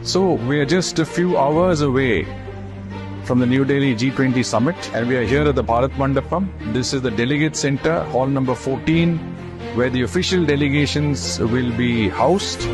So we are just a few hours away from the New Delhi G20 Summit, and we are here at the Bharat Mandapam. This is the Delegate Center, hall number 14, where the official delegations will be housed.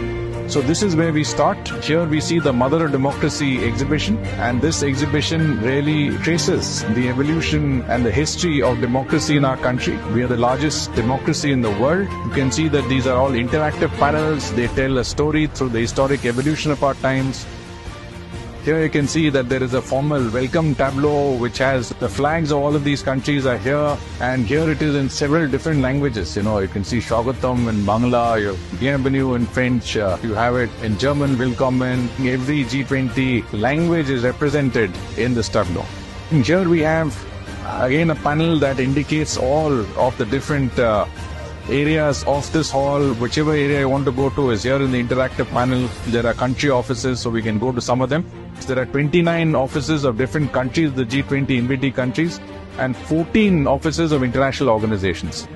So this is where we start. Here we see the Mother of Democracy exhibition, and this exhibition really traces the evolution and the history of democracy in our country. We are the largest democracy in the world. You can see that these are all interactive panels. They tell a story through the historic evolution of our times. Here you can see that there is a formal welcome tableau which has the flags of all of these countries are here, and here it is in several different languages. You can see Shwagatam in Bangla, you have Bienvenue in French, you have it in German, Willkommen. Every G20 language is represented in this tableau. And here we have again a panel that indicates all of the different areas of this hall. Whichever area you want to go to is here in the interactive panel. There are country offices, so we can go to some of them. There are 29 offices of different countries, the G20 invitee countries, and 14 offices of international organizations.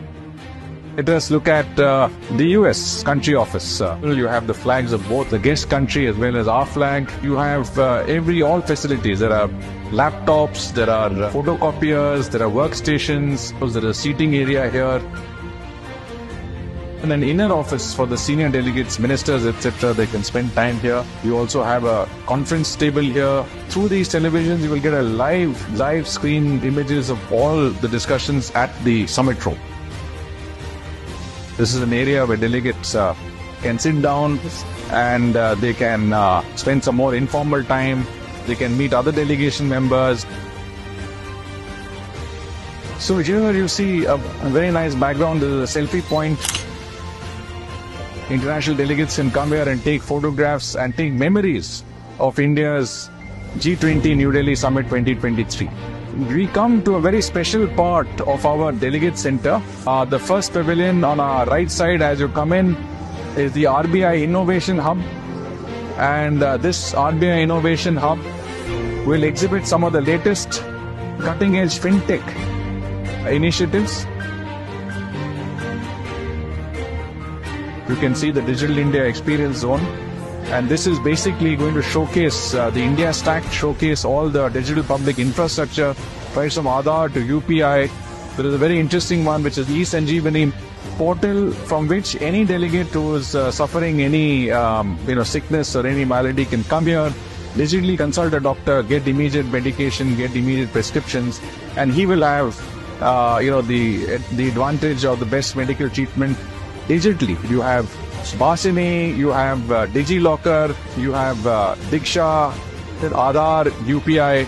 Let us look at the US country office. You have the flags of both the guest country as well as our flag. You have all facilities. There are laptops, there are photocopiers, there are workstations, there is a seating area here. And an inner office for the senior delegates, ministers, etc. They can spend time here. You also have a conference table here. Through these televisions, you will get a live screen images of all the discussions at the summit room. This is an area where delegates can sit down and they can spend some more informal time. They can meet other delegation members. So here you see a very nice background. This is a selfie point. International delegates can come here and take photographs and take memories of India's G20 New Delhi Summit 2023. We come to a very special part of our delegate center. The first pavilion on our right side as you come in is the RBI Innovation Hub. And this RBI Innovation Hub will exhibit some of the latest cutting-edge fintech initiatives. You can see the Digital India Experience Zone, and this is basically going to showcase the India Stack, showcase all the digital public infrastructure, right from Aadhaar to UPI. There is a very interesting one which is eSanjeevani portal, from which any delegate who is suffering any sickness or any malady can come here, digitally consult a doctor, get immediate medication, get immediate prescriptions, and he will have the advantage of the best medical treatment digitally. You have Bhashini, you have DigiLocker, you have Diksha, Aadhaar, UPI.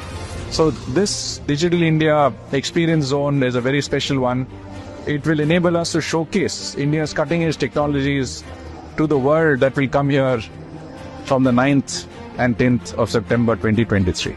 So this Digital India Experience Zone is a very special one. It will enable us to showcase India's cutting-edge technologies to the world that will come here from the 9th and 10th of September 2023.